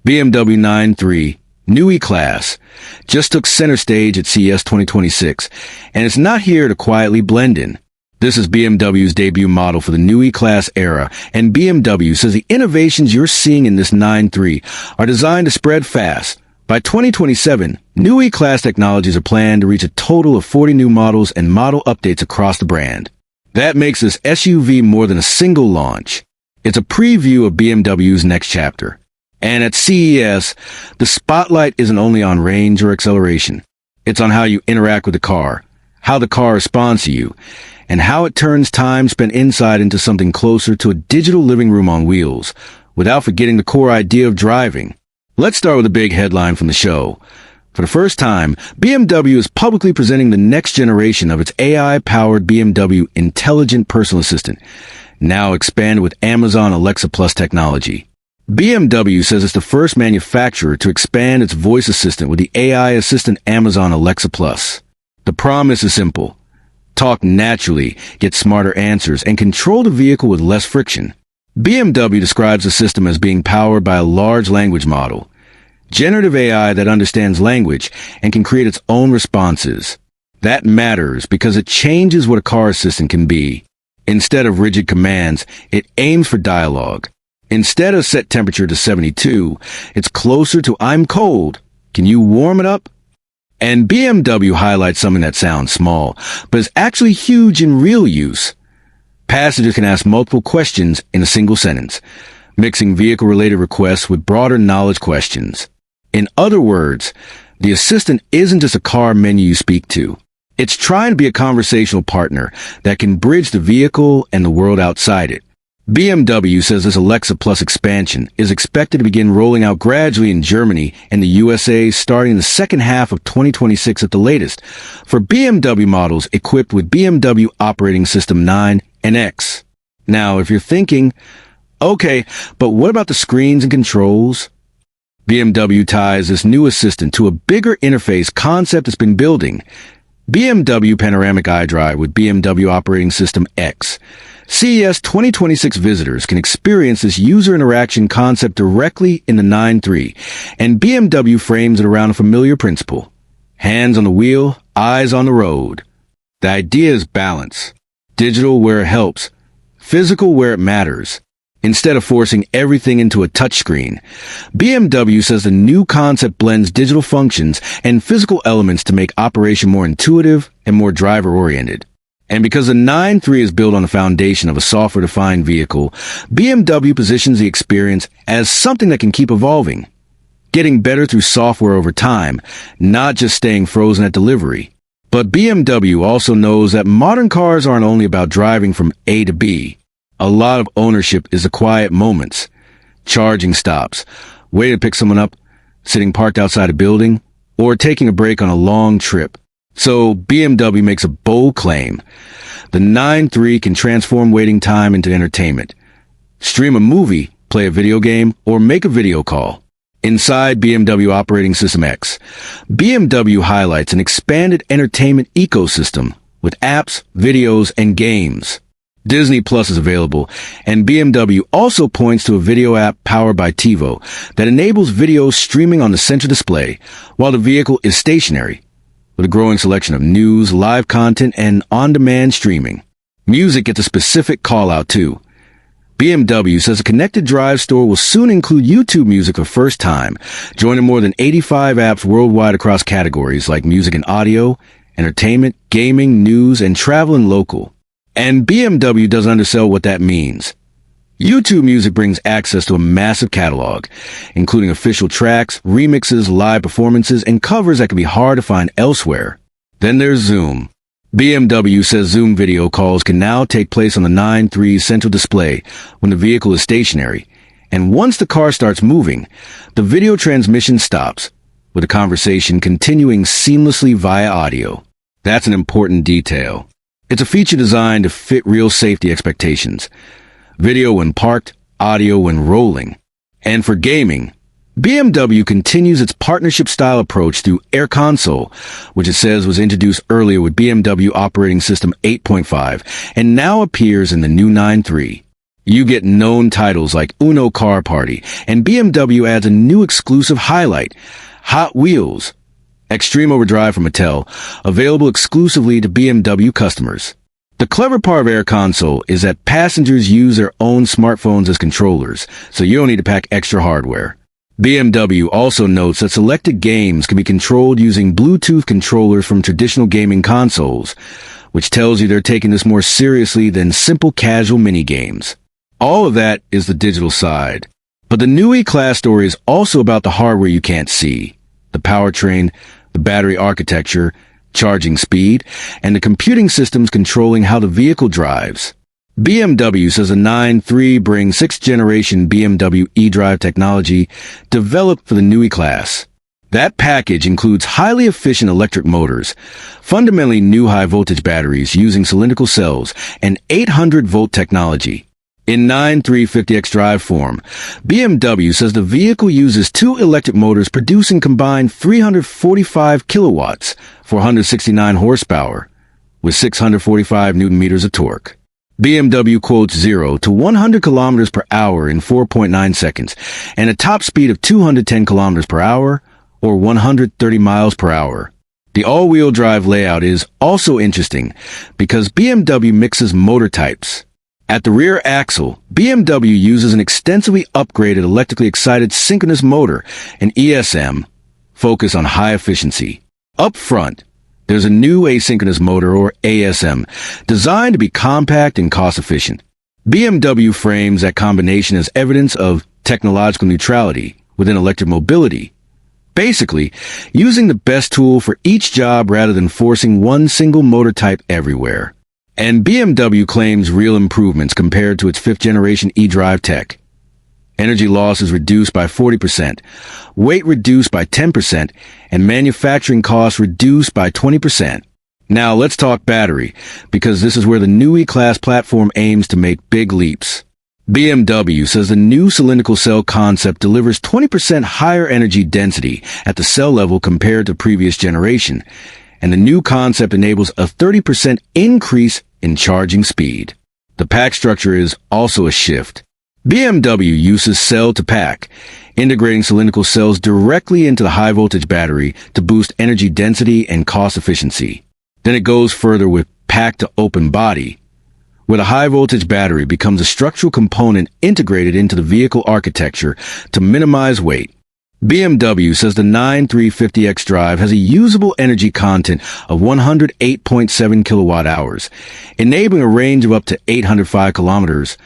BMW i3 Neue Klasse just took center stage at CES 2026, and it's not here to quietly blend in. This is BMW's debut model for the Neue Klasse era, and BMW says the innovations you're seeing in this i3 are designed to spread fast. By 2027, Neue Klasse technologies are planned to reach a total of 40 new models and model updates across the brand. That makes this SUV more than a single launch. It's a preview of BMW's next chapter. And at CES, the spotlight isn't only on range or acceleration. It's on how you interact with the car, how the car responds to you, and how it turns time spent inside into something closer to a digital living room on wheels, without forgetting the core idea of driving. Let's start with a big headline from the show. For the first time, BMW is publicly presenting the next generation of its AI-powered BMW Intelligent Personal Assistant, now expanded with Amazon Alexa Plus technology. BMW says it's the first manufacturer to expand its voice assistant with the AI assistant Amazon Alexa Plus. The promise is simple. Talk naturally, get smarter answers, and control the vehicle with less friction. BMW describes the system as being powered by a large language model, generative AI that understands language and can create its own responses. That matters because it changes what a car assistant can be. Instead of rigid commands, it aims for dialogue. Instead of set temperature to 72, it's closer to I'm cold. Can you warm it up? And BMW highlights something that sounds small, but is actually huge in real use. Passengers can ask multiple questions in a single sentence, mixing vehicle-related requests with broader knowledge questions. In other words, the assistant isn't just a car menu you speak to. It's trying to be a conversational partner that can bridge the vehicle and the world outside it. BMW says this Alexa Plus expansion is expected to begin rolling out gradually in Germany and the USA starting in the second half of 2026 at the latest, for BMW models equipped with BMW operating system 9 and X. Now, if you're thinking, okay, but what about the screens and controls? BMW ties this new assistant to a bigger interface concept it's been building. BMW Panoramic iDrive with BMW operating system X. CES 2026 visitors can experience this user interaction concept directly in the i3, and BMW frames it around a familiar principle. Hands on the wheel, eyes on the road. The idea is balance. Digital where it helps, physical where it matters. Instead of forcing everything into a touchscreen, BMW says the new concept blends digital functions and physical elements to make operation more intuitive and more driver-oriented. And because the i3 is built on the foundation of a software-defined vehicle, BMW positions the experience as something that can keep evolving, getting better through software over time, not just staying frozen at delivery. But BMW also knows that modern cars aren't only about driving from A to B. A lot of ownership is the quiet moments, charging stops, waiting to pick someone up, sitting parked outside a building, or taking a break on a long trip. So BMW makes a bold claim. The i3 can transform waiting time into entertainment. Stream a movie, play a video game, or make a video call. Inside BMW Operating System X, BMW highlights an expanded entertainment ecosystem with apps, videos, and games. Disney Plus is available, and BMW also points to a video app powered by TiVo that enables video streaming on the center display while the vehicle is stationary, with a growing selection of news, live content, and on-demand streaming. Music gets a specific call-out too. BMW says a connected drive store will soon include YouTube music for the first time, joining more than 85 apps worldwide across categories like music and audio, entertainment, gaming, news, and travel and local. And BMW doesn't undersell what that means. YouTube Music brings access to a massive catalog, including official tracks, remixes, live performances, and covers that can be hard to find elsewhere. Then there's Zoom. BMW says Zoom video calls can now take place on the i3's central display when the vehicle is stationary, and once the car starts moving, the video transmission stops, with the conversation continuing seamlessly via audio. That's an important detail. It's a feature designed to fit real safety expectations. Video when parked, audio when rolling. And for gaming, BMW continues its partnership-style approach through Air Console, which it says was introduced earlier with BMW operating system 8.5 and now appears in the new i3. You get known titles like Uno Car Party, and BMW adds a new exclusive highlight, Hot Wheels, Extreme Overdrive from Mattel, available exclusively to BMW customers. The clever part of Air Console is that passengers use their own smartphones as controllers, so you don't need to pack extra hardware. BMW also notes that selected games can be controlled using Bluetooth controllers from traditional gaming consoles, which tells you they're taking this more seriously than simple casual mini-games. All of that is the digital side. But the new E-Class story is also about the hardware you can't see, the powertrain, the battery architecture, charging speed, and the computing systems controlling how the vehicle drives. BMW says the 9.3 brings 6th generation BMW eDrive technology developed for the new E-Class. That package includes highly efficient electric motors, fundamentally new high-voltage batteries using cylindrical cells, and 800-volt technology. In 9.3 50X form, BMW says the vehicle uses 2 electric motors producing combined 345 kilowatts, 469 horsepower, with 645 newton-meters of torque. BMW quotes 0 to 100 kilometers per hour in 4.9 seconds, and a top speed of 210 kilometers per hour, or 130 miles per hour. The all-wheel drive layout is also interesting because BMW mixes motor types. At the rear axle, BMW uses an extensively upgraded electrically excited synchronous motor, an ESM, focused on high efficiency. Up front, there's a new asynchronous motor, or ASM, designed to be compact and cost-efficient. BMW frames that combination as evidence of technological neutrality within electric mobility, basically using the best tool for each job rather than forcing one single motor type everywhere. And BMW claims real improvements compared to its 5th generation eDrive tech. Energy loss is reduced by 40%, weight reduced by 10%, and manufacturing costs reduced by 20%. Now let's talk battery, because this is where the new E-Class platform aims to make big leaps. BMW says the new cylindrical cell concept delivers 20% higher energy density at the cell level compared to previous generation, and the new concept enables a 30% increase in charging speed. The pack structure is also a shift. BMW uses cell-to-pack, integrating cylindrical cells directly into the high-voltage battery to boost energy density and cost efficiency. Then it goes further with pack-to-open body, where the high-voltage battery becomes a structural component integrated into the vehicle architecture to minimize weight. BMW says the 9.3 50X has a usable energy content of 108.7 kilowatt-hours, enabling a range of up to 805 kilometers,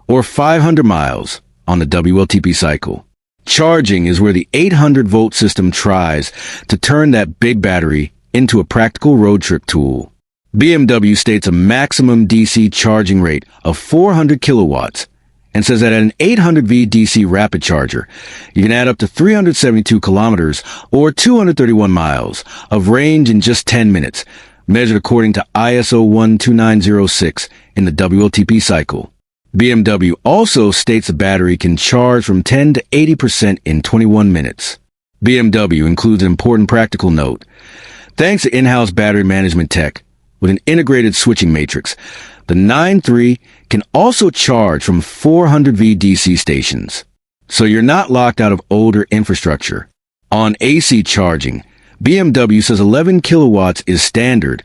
or 500 miles, on the WLTP cycle. Charging is where the 800-volt system tries to turn that big battery into a practical road trip tool. BMW states a maximum DC charging rate of 400 kilowatts, and says that at an 800V DC rapid charger, you can add up to 372 kilometers or 231 miles of range in just 10 minutes, measured according to ISO 12906 in the WLTP cycle. BMW also states the battery can charge from 10 to 80% in 21 minutes. BMW includes an important practical note. Thanks to in-house battery management tech, with an integrated switching matrix, the 9.3 can also charge from 400V DC stations. So you're not locked out of older infrastructure. On AC charging, BMW says 11 kilowatts is standard,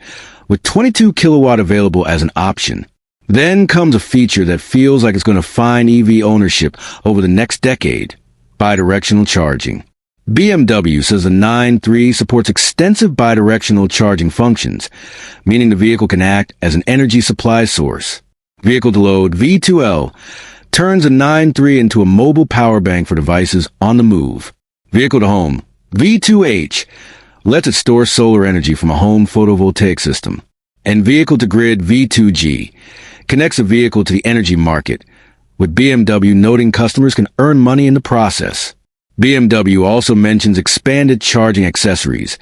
with 22 kilowatt available as an option. Then comes a feature that feels like it's going to find EV ownership over the next decade: bidirectional charging. BMW says the 9.3 supports extensive bidirectional charging functions, meaning the vehicle can act as an energy supply source. Vehicle to load V2L turns a 9.3 into a mobile power bank for devices on the move. Vehicle to home V2H lets it store solar energy from a home photovoltaic system. And vehicle to grid V2G connects a vehicle to the energy market, with BMW noting customers can earn money in the process. BMW also mentions expanded charging accessories,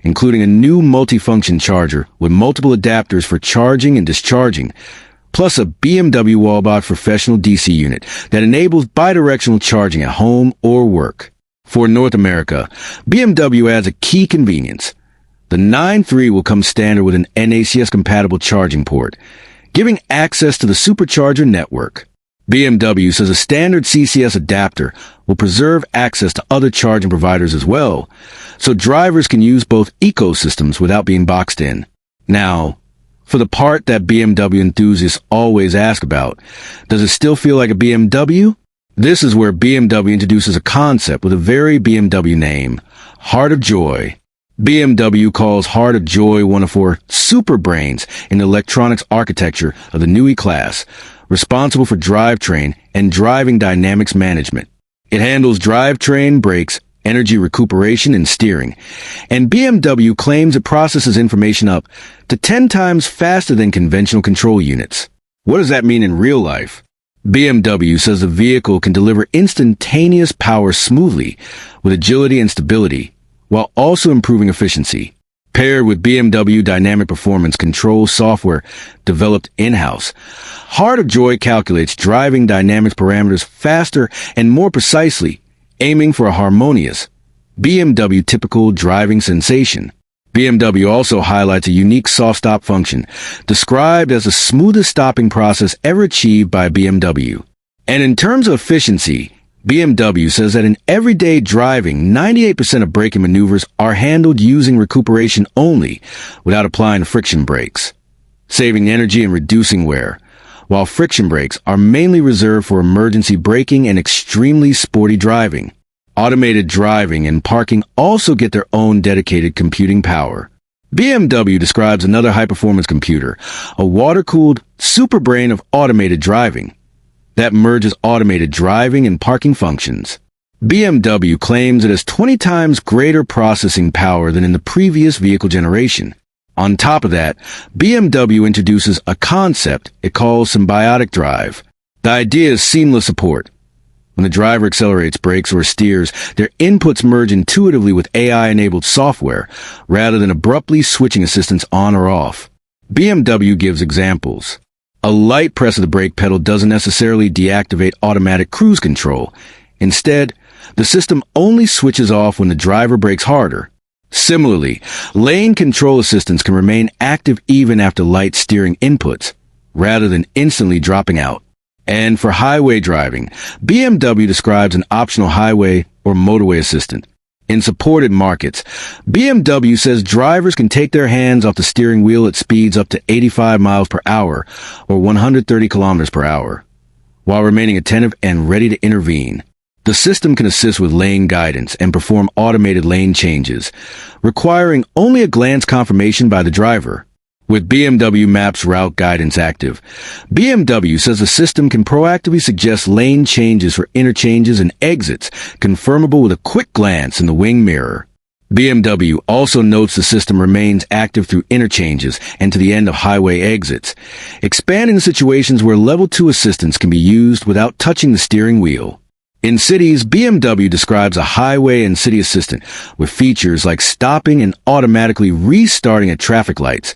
including a new multifunction charger with multiple adapters for charging and discharging, plus a BMW Wallbox professional DC unit that enables bidirectional charging at home or work. For North America, BMW adds a key convenience. The 9.3 will come standard with an NACS-compatible charging port, giving access to the supercharger network. BMW says a standard CCS adapter will preserve access to other charging providers as well, so drivers can use both ecosystems without being boxed in. Now, for the part that BMW enthusiasts always ask about, does it still feel like a BMW? This is where BMW introduces a concept with a very BMW name, Heart of Joy. BMW calls Heart of Joy one of 4 super brains in the electronics architecture of the Neue Klasse, responsible for drivetrain and driving dynamics management. It handles drivetrain, brakes, energy recuperation, and steering. And BMW claims it processes information up to 10 times faster than conventional control units. What does that mean in real life? BMW says the vehicle can deliver instantaneous power smoothly with agility and stability, while also improving efficiency. Paired with BMW Dynamic Performance Control software developed in-house, Heart of Joy calculates driving dynamics parameters faster and more precisely, aiming for a harmonious, BMW typical driving sensation. BMW also highlights a unique soft stop function, described as the smoothest stopping process ever achieved by BMW. And in terms of efficiency, BMW says that in everyday driving, 98% of braking maneuvers are handled using recuperation only, without applying friction brakes, saving energy and reducing wear, while friction brakes are mainly reserved for emergency braking and extremely sporty driving. Automated driving and parking also get their own dedicated computing power. BMW describes another high-performance computer, a water-cooled super brain of automated driving, that merges automated driving and parking functions. BMW claims it has 20 times greater processing power than in the previous vehicle generation. On top of that, BMW introduces a concept it calls symbiotic drive. The idea is seamless support. When the driver accelerates, brakes, or steers, their inputs merge intuitively with AI-enabled software, rather than abruptly switching assistance on or off. BMW gives examples. A light press of the brake pedal doesn't necessarily deactivate automatic cruise control. Instead, the system only switches off when the driver brakes harder. Similarly, lane control assistance can remain active even after light steering inputs, rather than instantly dropping out. And for highway driving, BMW describes an optional highway or motorway assistant. In supported markets, BMW says drivers can take their hands off the steering wheel at speeds up to 85 miles per hour or 130 kilometers per hour, while remaining attentive and ready to intervene. The system can assist with lane guidance and perform automated lane changes, requiring only a glance confirmation by the driver. With BMW Maps route guidance active, BMW says the system can proactively suggest lane changes for interchanges and exits, confirmable with a quick glance in the wing mirror. BMW also notes the system remains active through interchanges and to the end of highway exits, expanding situations where Level 2 assistance can be used without touching the steering wheel. In cities, BMW describes a highway and city assistant with features like stopping and automatically restarting at traffic lights,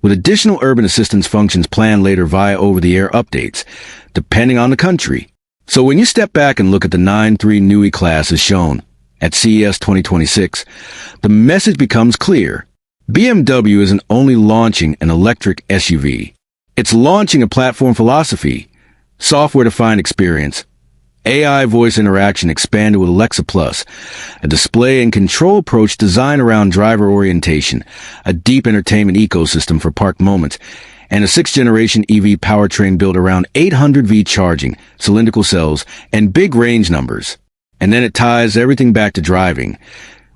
with additional urban assistance functions planned later via over-the-air updates, depending on the country. So when you step back and look at the 9.3 Neue Klasse as shown at CES 2026, the message becomes clear. BMW isn't only launching an electric SUV. It's launching a platform philosophy, software-defined experience, AI voice interaction expanded with Alexa Plus, a display and control approach designed around driver orientation, a deep entertainment ecosystem for parked moments, and a 6th-generation EV powertrain built around 800V charging, cylindrical cells, and big range numbers. And then it ties everything back to driving,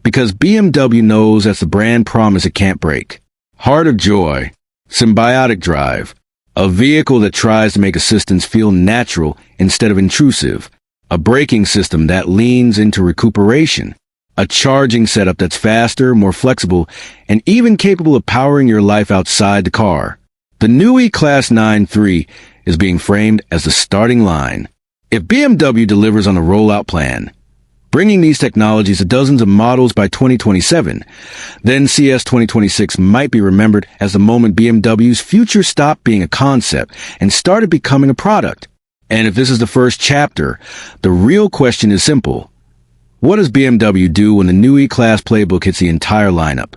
because BMW knows that's the brand promise it can't break. Heart of Joy, symbiotic drive, a vehicle that tries to make assistance feel natural instead of intrusive, a braking system that leans into recuperation, a charging setup that's faster, more flexible, and even capable of powering your life outside the car. The Neue Klasse 9.3 is being framed as the starting line. If BMW delivers on a rollout plan, bringing these technologies to dozens of models by 2027, then CES 2026 might be remembered as the moment BMW's future stopped being a concept and started becoming a product. And if this is the first chapter, the real question is simple. What does BMW do when the Neue Klasse playbook hits the entire lineup?